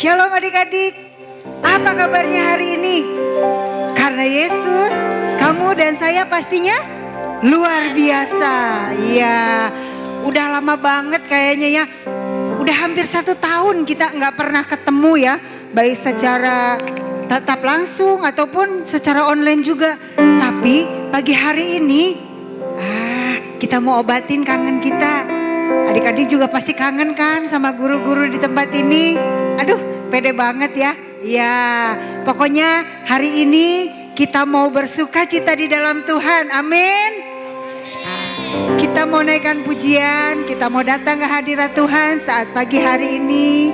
Shalom adik-adik, apa kabarnya hari ini? Karena Yesus, kamu dan saya pastinya luar biasa. Ya, udah lama banget kayaknya ya. Udah hampir 1 tahun kita nggak pernah ketemu ya. Baik secara tatap langsung ataupun secara online juga. Tapi pagi hari ini, kita mau obatin kangen kita. Adik-adik juga pasti kangen kan sama guru-guru di tempat ini. Aduh, pede banget ya. Ya, pokoknya hari ini kita mau bersuka cita di dalam Tuhan. Amin. Kita mau naikkan pujian, kita mau datang ke hadirat Tuhan saat pagi hari ini.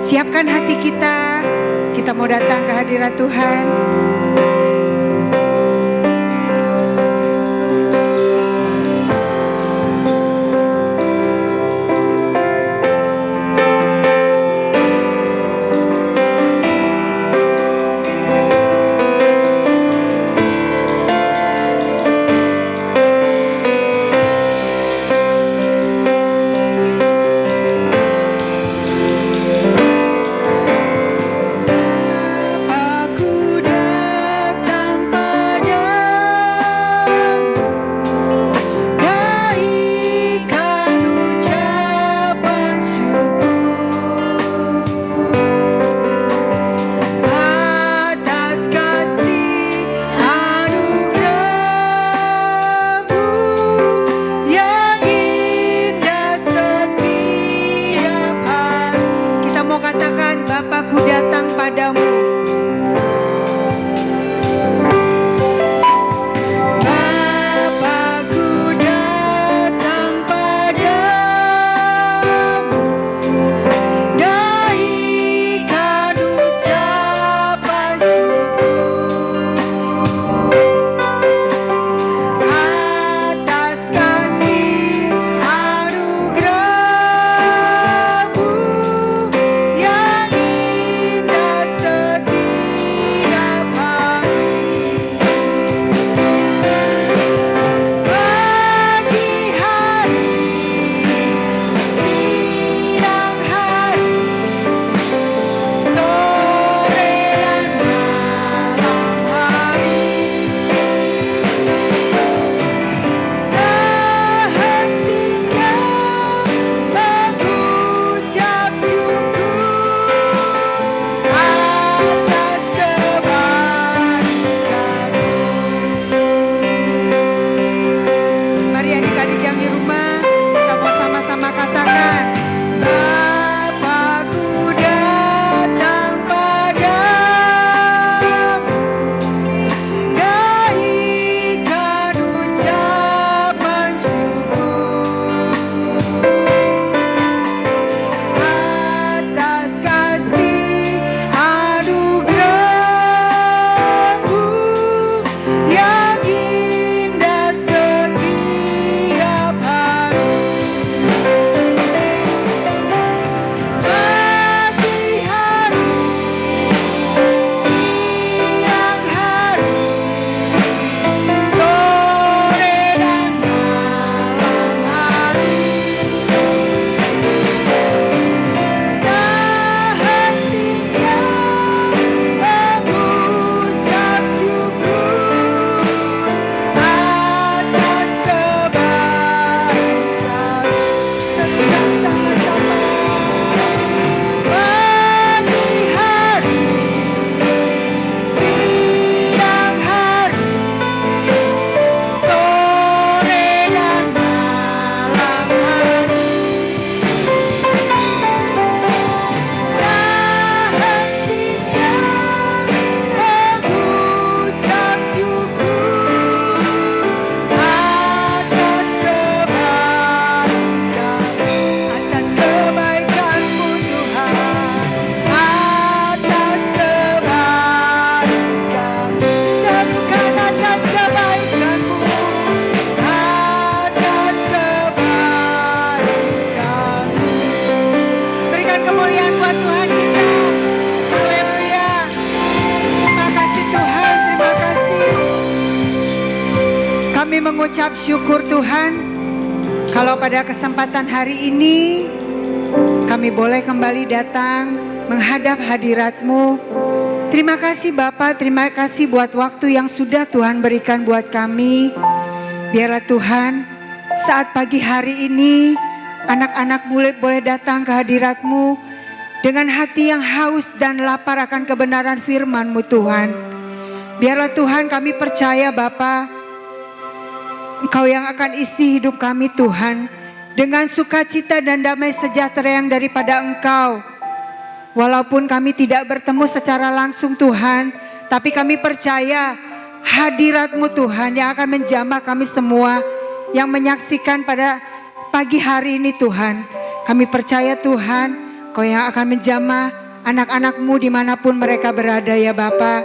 Siapkan hati kita, kita mau datang ke hadirat Tuhan. Mengucap syukur Tuhan, kalau pada kesempatan hari ini kami boleh kembali datang menghadap hadirat-Mu. Terima kasih Bapa, terima kasih buat waktu yang sudah Tuhan berikan buat kami. Biarlah Tuhan, saat pagi hari ini anak-anak boleh datang ke hadirat-Mu dengan hati yang haus dan lapar akan kebenaran firman-Mu Tuhan. Biarlah Tuhan, kami percaya Bapa, Engkau yang akan isi hidup kami Tuhan dengan sukacita dan damai sejahtera yang daripada Engkau. Walaupun kami tidak bertemu secara langsung Tuhan, tapi kami percaya hadirat-Mu Tuhan yang akan menjamah kami semua yang menyaksikan pada pagi hari ini Tuhan. Kami percaya Tuhan, Kau yang akan menjamah anak-anak-Mu dimanapun mereka berada ya Bapa.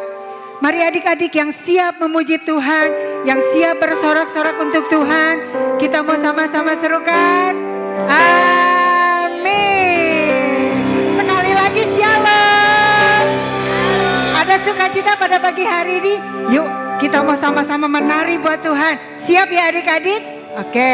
Mari adik-adik yang siap memuji Tuhan, yang siap bersorak-sorak untuk Tuhan, kita mau sama-sama serukan. Shalom. Ada sukacita pada pagi hari ini. Yuk kita mau sama-sama menari buat Tuhan. Siap ya adik-adik? Oke.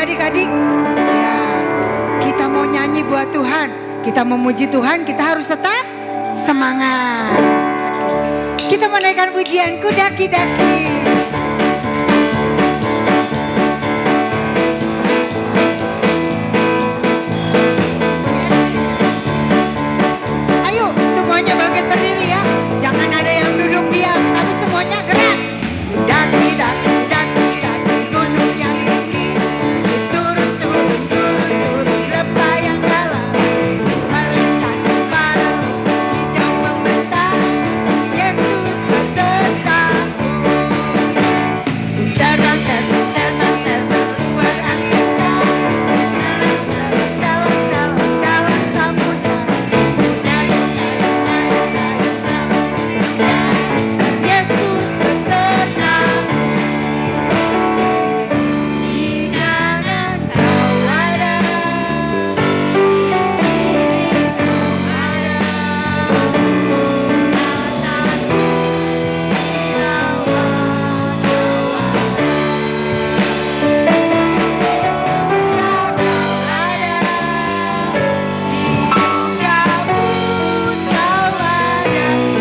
adik-adik? Ya, kita mau nyanyi buat Tuhan, kita memuji Tuhan, kita harus tetap semangat. Kita menaikkan pujianku daki-daki. Ayo semuanya bangkit berdiri ya. Jangan ada yang duduk diam, tapi semuanya gerak. Daki-daki, daki-daki gunung yang tinggi. Turun, turun, turun, turun lembah yang dalam. Melintasi padang hijau membentang. Yesus besertaku. Terbang, terbang, terbang, terbang luar angkasa. Salam, salam dalam samudra. Dayung, dayung, dayung, dayung, Yesus besertaku. Di kanan kau ada,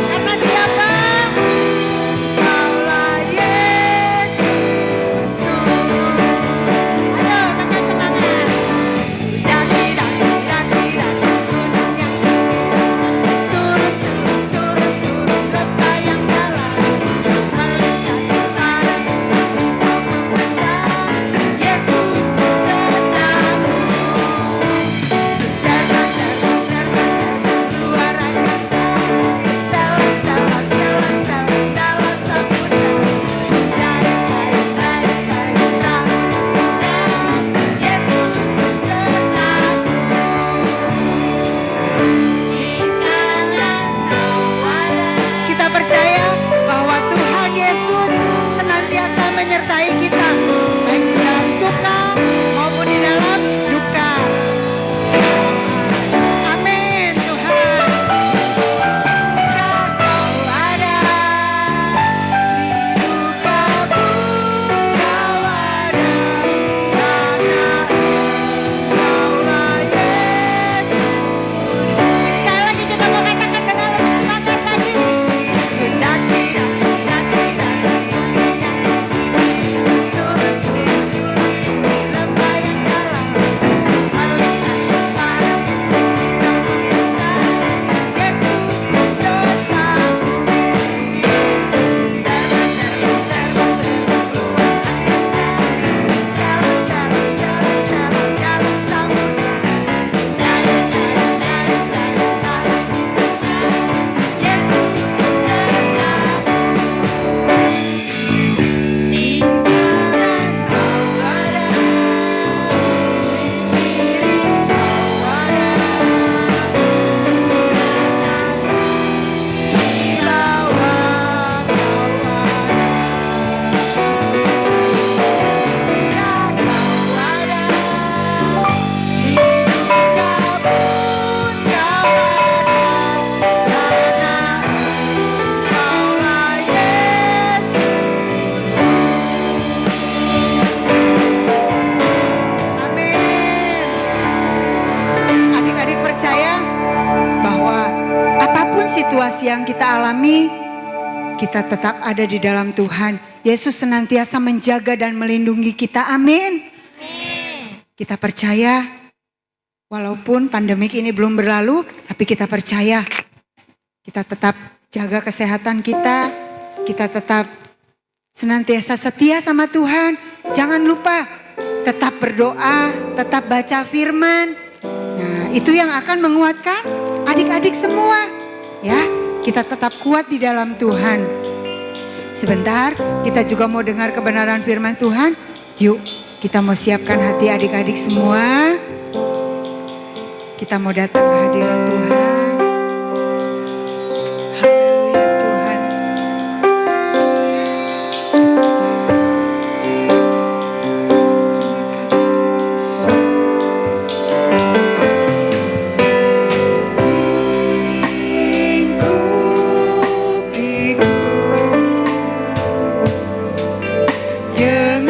karena siapa? Kaulah Yesus. Ayo tetap semangat. Daki, daki, daki, daki gunung yang tinggi. Turun, turun, turun, turun lembah yang dalam. Melintasi padang hijau membentang. Yesus besertaku. Terbang, terbang, terbang, luar angkasa. Salam, salam, salam, salam dalam samudra. Dayung, dayung, dayung, dayung perahu sedang. Yesus besertaku. Di kanan kau ada. Kita percaya bahwa Tuhan Yesus senantiasa menyertai kita, baik di dalam suka maupun di dalam duka. Amin Tuhan. Suka kau ada, di duka pun kau ada, karena Engkaulah Yesus. Sekali lagi kita mau katakan dengan lebih semangat lagi. Daki, daki, daki, daki gunung yang tinggi. Turun, turun, turun lembah yang dalam. Melintasi padang hijau membentang. Yesus besertaku. Terbang, terbang, terbang, terbang luar angkasa. Salam, salam, salam, salam dalam samudra. Dayung, dayung, dayung, dayung perahu sedang. Yesus besertaku. Di kanan kau ada, di kiri kau ada, di bawah kau ada. Suka kau ada, di duka pun kau ada, karena Engkaulah Yesus. Amin. Adik-adik percaya bahwa apapun situasi yang kita alami, kita tetap ada di dalam Tuhan. Yesus senantiasa menjaga dan melindungi kita. Amin. Kita percaya walaupun pandemik ini belum berlalu, tapi kita percaya kita tetap jaga kesehatan kita. Kita tetap senantiasa setia sama Tuhan. Jangan lupa tetap berdoa, tetap baca firman. Nah, itu yang akan menguatkan adik-adik semua. Ya, kita tetap kuat di dalam Tuhan. Sebentar, kita juga mau dengar kebenaran firman Tuhan. Yuk, kita mau siapkan hati adik-adik semua. Kita mau datang ke hadirat Tuhan. Haleluya Tuhan. Dengan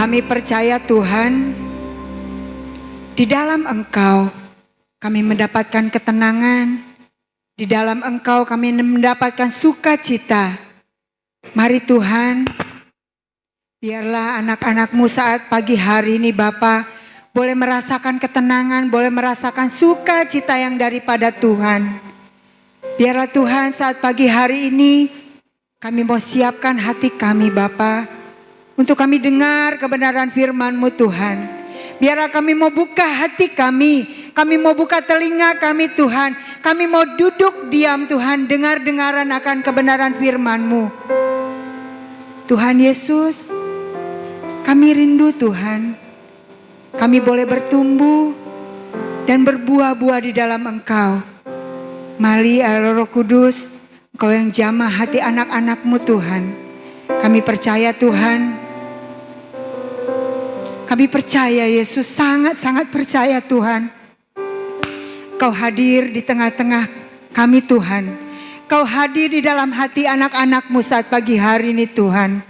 Kami percaya Tuhan, di dalam Engkau kami mendapatkan ketenangan, di dalam Engkau kami mendapatkan sukacita. Mari Tuhan, biarlah anak-anak-Mu saat pagi hari ini Bapa boleh merasakan ketenangan, boleh merasakan sukacita yang daripada Tuhan. Biarlah Tuhan saat pagi hari ini kami mau siapkan hati kami Bapa untuk kami dengar kebenaran firman-Mu Tuhan. Biarlah kami mau buka hati kami mau buka telinga kami Tuhan. Kami mau duduk diam Tuhan, dengar-dengaran akan kebenaran firman-Mu. Tuhan Yesus, kami rindu Tuhan. Kami boleh bertumbuh dan berbuah-buah di dalam Engkau. Mari Roh Kudus, Engkau yang jamah hati anak-anak-Mu Tuhan. Kami percaya Tuhan. Kami percaya Yesus, sangat-sangat percaya Tuhan. Kau hadir di tengah-tengah kami Tuhan. Kau hadir di dalam hati anak-anak-Mu saat pagi hari ini Tuhan.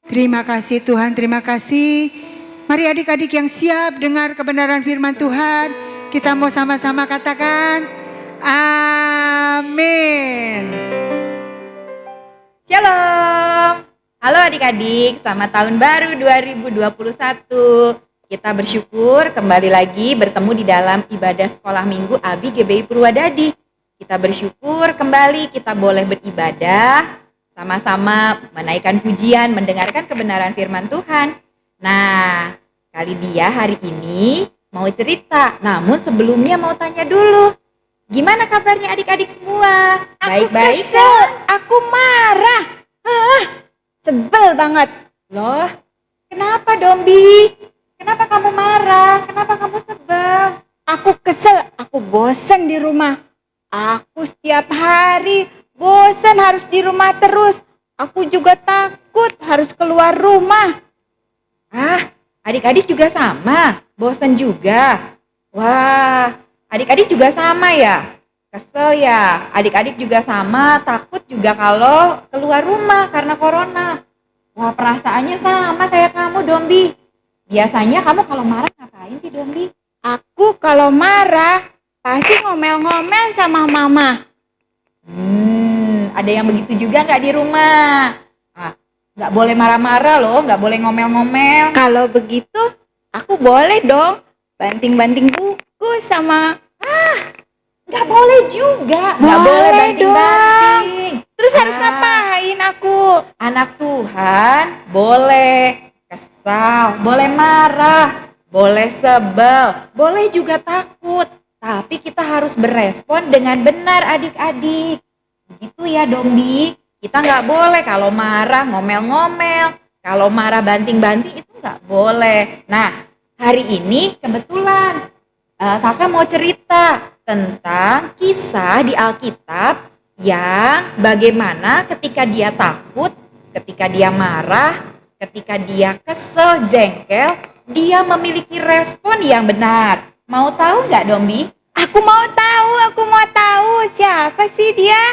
Terima kasih Tuhan, terima kasih. Mari adik-adik yang siap dengar kebenaran firman Tuhan. Kita mau sama-sama katakan amin. Shalom. Halo adik-adik, selamat tahun baru 2021. Kita bersyukur kembali lagi bertemu di dalam ibadah sekolah minggu Abi GBI Purwadadi. Kita bersyukur kembali kita boleh beribadah, sama-sama menaikkan pujian, mendengarkan kebenaran firman Tuhan. Nah, kali dia hari ini mau cerita, namun sebelumnya mau tanya dulu. Gimana kabarnya adik-adik semua? Baik-baik kesel, aku marah. Sebel banget. Loh, kenapa Dombi? Kenapa kamu marah? Kenapa kamu sebel? Aku kesel, aku bosen di rumah. Aku setiap hari bosen harus di rumah terus. Aku juga takut harus keluar rumah. Ah, adik-adik juga sama, bosen juga. Wah, adik-adik juga sama ya? Kesel ya? Adik-adik juga sama, takut juga kalau keluar rumah karena corona. Wah, perasaannya sama kayak kamu, Dombi. Biasanya kamu kalau marah ngapain sih, Dombi? Aku kalau marah pasti ngomel-ngomel sama mama. Ada yang begitu juga nggak di rumah? Ah, nggak boleh marah-marah loh, nggak boleh ngomel-ngomel. Kalau begitu aku boleh dong banting-banting buku sama... Nggak boleh juga, nggak boleh Boleh banting-banting. Terus harus ngapain aku? Anak Tuhan boleh kesal, boleh marah, boleh sebel, boleh juga takut. Tapi kita harus berespon dengan benar adik-adik. Begitu ya Dombi, kita nggak boleh kalau marah ngomel-ngomel, kalau marah banting-banting itu nggak boleh. Nah, hari ini kebetulan kakak mau cerita tentang kisah di Alkitab yang bagaimana ketika dia takut, ketika dia marah, ketika dia kesel, jengkel, dia memiliki respon yang benar. Mau tahu nggak Dombi? Aku mau tahu siapa sih dia?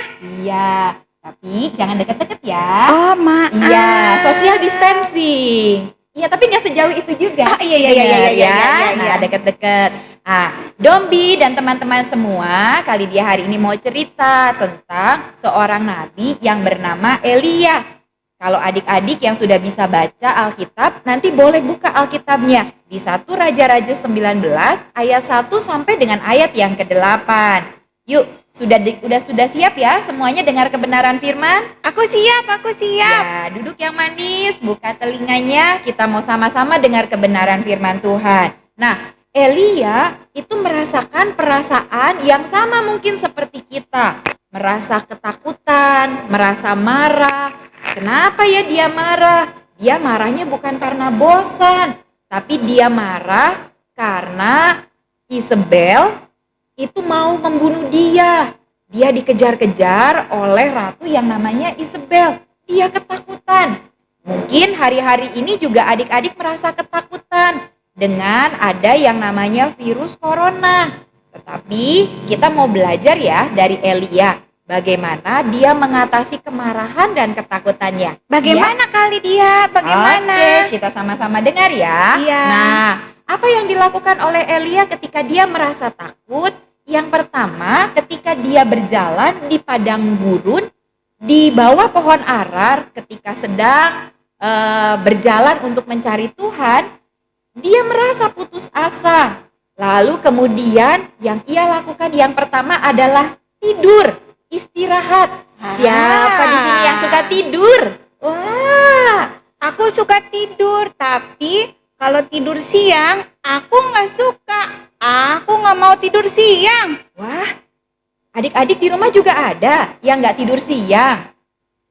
Iya, tapi jangan deket-deket ya. Oh, maaf. Iya, social distancing. Iya, tapi nggak sejauh itu juga. Oh, iya. Nah, deket-deket. Nah, Dombi dan teman-teman semua, kali dia hari ini mau cerita tentang seorang nabi yang bernama Elia. Kalau adik-adik yang sudah bisa baca Alkitab, nanti boleh buka Alkitabnya di 1 Raja-Raja 19 ayat 1 sampai dengan ayat yang ke-8. Yuk, sudah siap ya semuanya dengar kebenaran firman? Aku siap. Ya, duduk yang manis, buka telinganya, kita mau sama-sama dengar kebenaran firman Tuhan. Nah, Elia itu merasakan perasaan yang sama mungkin seperti kita. Merasa ketakutan, merasa marah. Kenapa ya dia marah? Dia marahnya bukan karena bosan, tapi dia marah karena Isabel itu mau membunuh dia. Dia dikejar-kejar oleh ratu yang namanya Isabel. Dia ketakutan. Mungkin hari-hari ini juga adik-adik merasa ketakutan dengan ada yang namanya virus corona. Tetapi kita mau belajar ya dari Elia. bagaimana dia mengatasi kemarahan dan ketakutannya. Bagaimana kali dia? Bagaimana? Oke, kita sama-sama dengar ya. Iya. Nah, apa yang dilakukan oleh Elia ketika dia merasa takut? Yang pertama, ketika dia berjalan di padang gurun, di bawah pohon arar, ketika sedang berjalan untuk mencari Tuhan, dia merasa putus asa. Lalu kemudian yang ia lakukan yang pertama adalah tidur, istirahat. Siapa di sini yang suka tidur? Wah, Aku suka tidur, tapi kalau tidur siang, aku nggak suka. Aku nggak mau tidur siang. wah, adik-adik di rumah juga ada yang nggak tidur siang.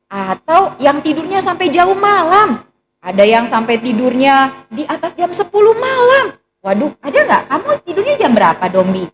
Atau yang tidurnya sampai jauh malam. Ada yang sampai tidurnya di atas jam 10 malam. Waduh, ada nggak? Kamu tidurnya jam berapa, Dombi?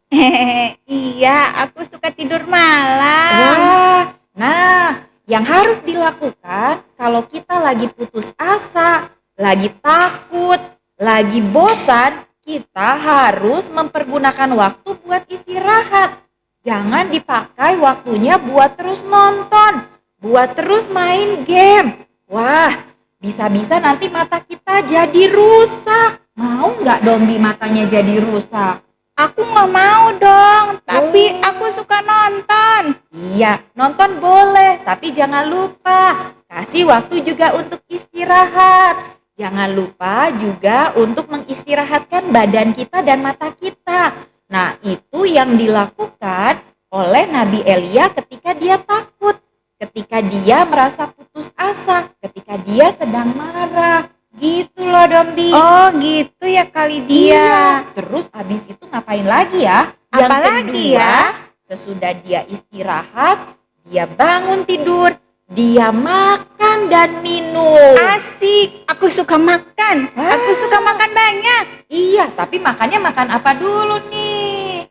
Iya, aku suka tidur malam. Wah, nah yang harus dilakukan kalau kita lagi putus asa, lagi takut, lagi bosan, kita harus mempergunakan waktu buat istirahat. Jangan dipakai waktunya buat terus nonton, buat terus main game. Wah, bisa-bisa nanti mata kita jadi rusak. Mau nggak, Dombi, matanya jadi rusak? Aku nggak mau dong, tapi Oh. aku suka nonton. Iya, nonton boleh, tapi jangan lupa kasih waktu juga untuk istirahat. Jangan lupa juga untuk mengistirahatkan badan kita dan mata kita. Nah, itu yang dilakukan oleh Nabi Elia ketika dia takut, ketika dia merasa putus asa, ketika dia sedang marah. Gitu loh, Dombi. Oh gitu ya kali dia. Iya. Terus abis itu ngapain lagi ya? Yang Apalagi kedua, ya? sesudah dia istirahat, dia bangun tidur, dia makan dan minum. Asik, aku suka makan. Aku suka makan banyak. Iya, tapi makannya makan apa dulu nih?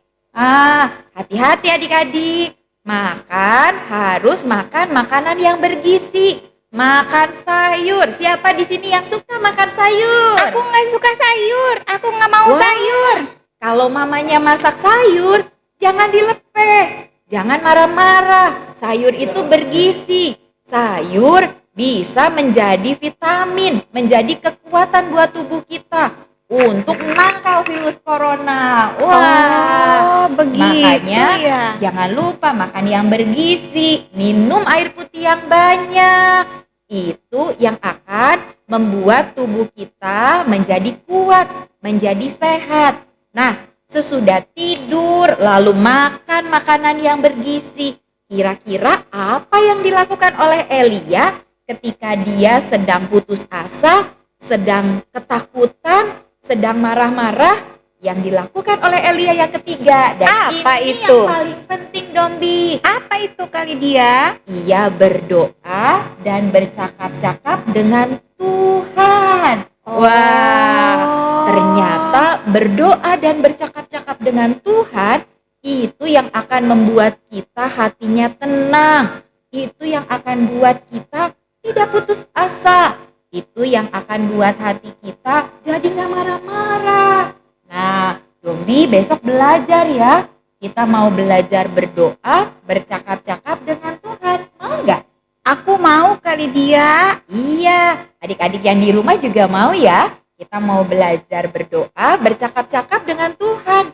Hati-hati adik-adik. Makan harus makan makanan yang bergizi. Makan sayur. Siapa di sini yang suka makan sayur? Aku nggak suka sayur. Aku nggak mau Wah. sayur. Kalau mamanya masak sayur, jangan dilepeh. Jangan marah-marah. Sayur itu bergizi. Sayur bisa menjadi vitamin, menjadi kekuatan buat tubuh kita untuk menangkal virus corona. Wah, Oh begitu makanya ya. jangan lupa makan yang bergizi, minum air putih yang banyak. Itu yang akan membuat tubuh kita menjadi kuat, menjadi sehat. Nah, sesudah tidur lalu makan makanan yang bergizi, kira-kira apa yang dilakukan oleh Elia ketika dia sedang putus asa, sedang ketakutan, sedang marah-marah? Yang dilakukan oleh Elia yang ketiga, dan Apa ini itu? yang paling penting, Dombi. Apa itu kali dia? Ia berdoa dan bercakap-cakap dengan Tuhan. Wah, ternyata berdoa dan bercakap-cakap dengan Tuhan itu yang akan membuat kita hatinya tenang. Itu yang akan buat kita tidak putus asa. Itu yang akan buat hati kita jadi nggak marah-marah. Nah, Dombi besok belajar ya. Kita mau belajar berdoa, bercakap-cakap dengan Tuhan. Mau nggak? Aku mau kali dia. Iya, adik-adik yang di rumah juga mau ya. Kita mau belajar berdoa, bercakap-cakap dengan Tuhan.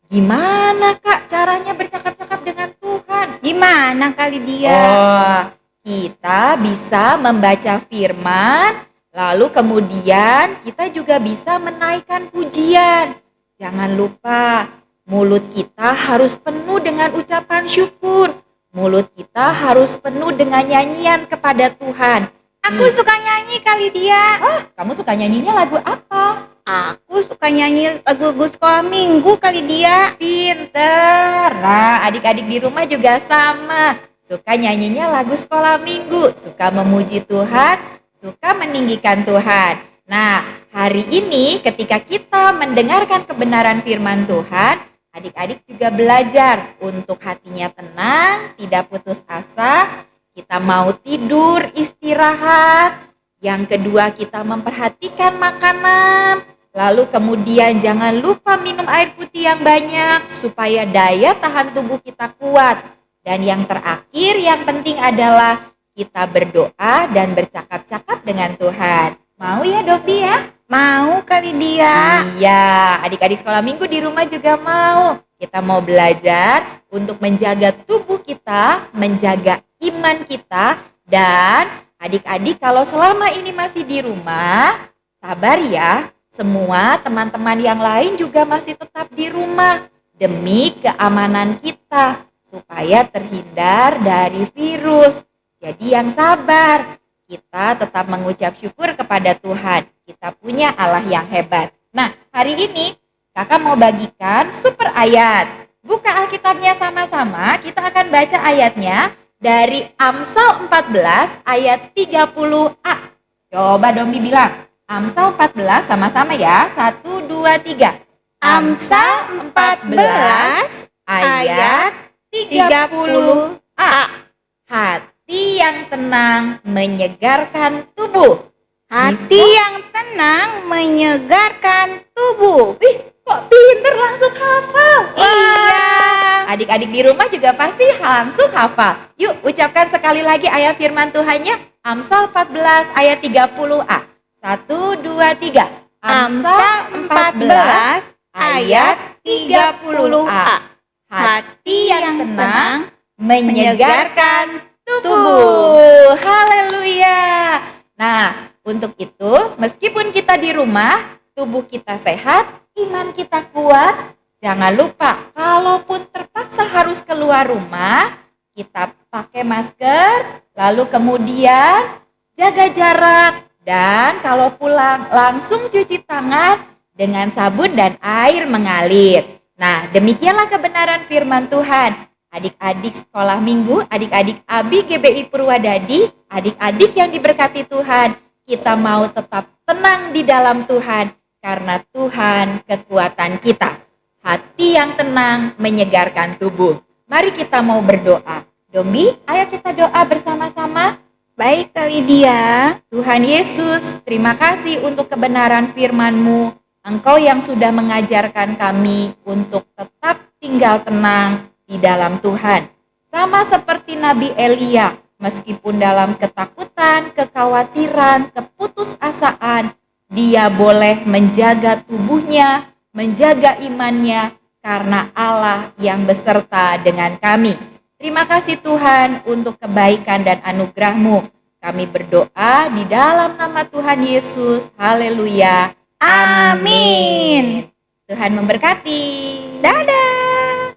Gimana Kak caranya bercakap-cakap dengan Tuhan? Gimana kali dia? Oh, kita bisa membaca firman, lalu kemudian kita juga bisa menaikkan pujian. Jangan lupa, mulut kita harus penuh dengan ucapan syukur. Mulut kita harus penuh dengan nyanyian kepada Tuhan. Aku suka nyanyi kali dia. Oh, kamu suka nyanyinya lagu apa? Aku suka nyanyi lagu-lagu sekolah minggu kali dia. Pinter. Nah, adik-adik di rumah juga sama. Suka nyanyinya lagu sekolah minggu. Suka memuji Tuhan, suka meninggikan Tuhan. Nah, hari ini ketika kita mendengarkan kebenaran firman Tuhan, adik-adik juga belajar untuk hatinya tenang, tidak putus asa. Kita mau tidur, istirahat. Yang kedua, kita memperhatikan makanan. Lalu kemudian jangan lupa minum air putih yang banyak supaya daya tahan tubuh kita kuat. Dan yang terakhir yang penting adalah kita berdoa dan bercakap-cakap dengan Tuhan. Mau ya Dobi ya? Mau kali dia. Iya, adik-adik sekolah minggu di rumah juga mau. Kita mau belajar untuk menjaga tubuh kita, menjaga iman kita. Dan adik-adik kalau selama ini masih di rumah, sabar ya. Semua teman-teman yang lain juga masih tetap di rumah demi keamanan kita supaya terhindar dari virus. Jadi yang sabar, kita tetap mengucap syukur kepada Tuhan. Kita punya Allah yang hebat. Nah, hari ini kakak mau bagikan super ayat. Buka Alkitabnya sama-sama, kita akan baca ayatnya dari Amsal 14 ayat 30a. Coba Dombi bilang, Amsal 14 sama-sama ya. 1, 2, 3. Amsal 14 ayat 30a. Hati yang tenang menyegarkan tubuh. Hati yang tenang menyegarkan tubuh. Wih, kok pinter langsung hafal. Iya. Adik-adik di rumah juga pasti langsung hafal. Yuk ucapkan sekali lagi ayat firman Tuhannya. Amsal 14 ayat 30a. 1, 2, 3. Amsal 14 ayat 30a. Hati yang tenang menyegarkan tubuh. Haleluya. Nah, untuk itu meskipun kita di rumah, tubuh kita sehat, iman kita kuat, jangan lupa kalaupun terpaksa harus keluar rumah, kita pakai masker, lalu kemudian jaga jarak, dan kalau pulang langsung cuci tangan dengan sabun dan air mengalir. Nah, demikianlah kebenaran firman Tuhan. Adik-adik sekolah minggu, adik-adik Abi GBI Purwadadi, adik-adik yang diberkati Tuhan, kita mau tetap tenang di dalam Tuhan karena Tuhan kekuatan kita. Hati yang tenang menyegarkan tubuh. Mari kita mau berdoa. Dombi, ayo kita doa bersama-sama. Baik kali dia. Tuhan Yesus, terima kasih untuk kebenaran firman-Mu. Engkau yang sudah mengajarkan kami untuk tetap tinggal tenang di dalam Tuhan. Sama seperti Nabi Elia, meskipun dalam ketakutan, kekhawatiran, keputusasaan, dia boleh menjaga tubuhnya, menjaga imannya, karena Allah yang beserta dengan kami. Terima kasih Tuhan untuk kebaikan dan anugerah-Mu. Kami berdoa di dalam nama Tuhan Yesus. Haleluya. Amin. Tuhan memberkati. Dadah.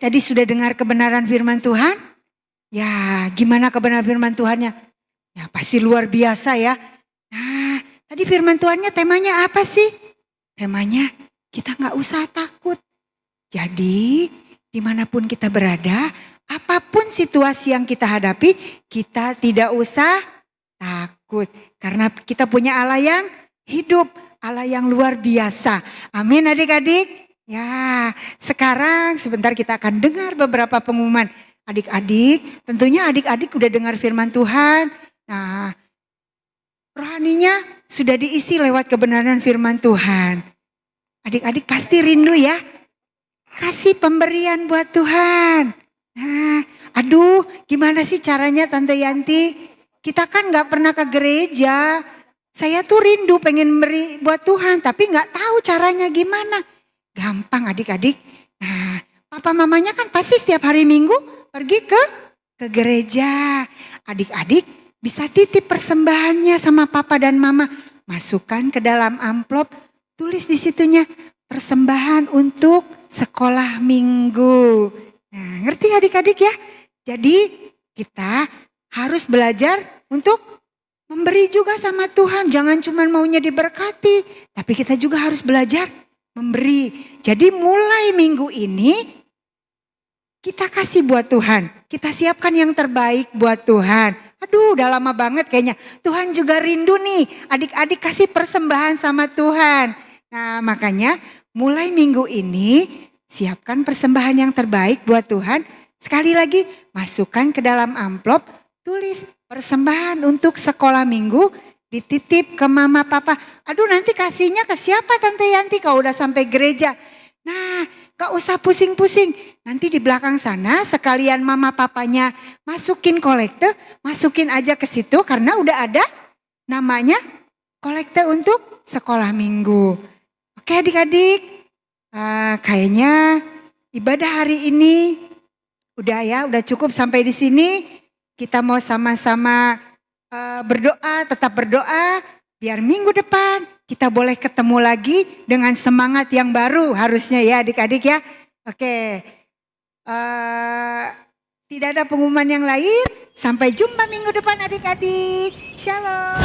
Tadi sudah dengar kebenaran firman Tuhan? Ya, gimana kebenaran firman Tuhannya? Ya, pasti luar biasa ya. Nah, tadi firman Tuhannya temanya apa sih? Temanya kita nggak usah takut. Jadi, dimanapun kita berada, apapun situasi yang kita hadapi, kita tidak usah takut. Karena kita punya Allah yang hidup, Allah yang luar biasa. Amin adik-adik. Ya, sekarang sebentar kita akan dengar beberapa pengumuman. Adik-adik, tentunya adik-adik udah dengar firman Tuhan. Nah, rohaninya sudah diisi lewat kebenaran firman Tuhan. Adik-adik pasti rindu ya. Kasih pemberian buat Tuhan. Nah, aduh gimana sih caranya Tante Yanti? Kita kan gak pernah ke gereja. Saya tuh rindu pengen beri buat Tuhan tapi gak tahu caranya gimana. Gampang adik-adik. Nah, papa mamanya kan pasti setiap hari Minggu pergi ke gereja. Adik-adik bisa titip persembahannya sama papa dan mama. Masukkan ke dalam amplop, tulis di situnya persembahan untuk sekolah minggu. Nah, ngerti adik-adik ya? Jadi kita harus belajar untuk memberi juga sama Tuhan. Jangan cuma maunya diberkati, tapi kita juga harus belajar memberi. Jadi mulai minggu ini kita kasih buat Tuhan. Kita siapkan yang terbaik buat Tuhan. Aduh udah lama banget kayaknya. Tuhan juga rindu nih adik-adik kasih persembahan sama Tuhan. Nah makanya mulai minggu ini siapkan persembahan yang terbaik buat Tuhan. Sekali lagi masukkan ke dalam amplop, tulis persembahan untuk sekolah minggu, dititip ke mama papa. Aduh nanti kasihnya ke siapa Tante Yanti kalau udah sampai gereja. Nah gak usah pusing-pusing. nanti di belakang sana sekalian mama papanya masukin kolekte, masukin aja ke situ karena udah ada namanya kolekte untuk sekolah minggu. Oke adik-adik, kayaknya ibadah hari ini udah cukup sampai di sini. Kita mau sama-sama berdoa, tetap berdoa biar minggu depan kita boleh ketemu lagi dengan semangat yang baru harusnya ya adik-adik ya. Oke. Tidak ada pengumuman yang lain. Sampai jumpa minggu depan adik-adik. Shalom.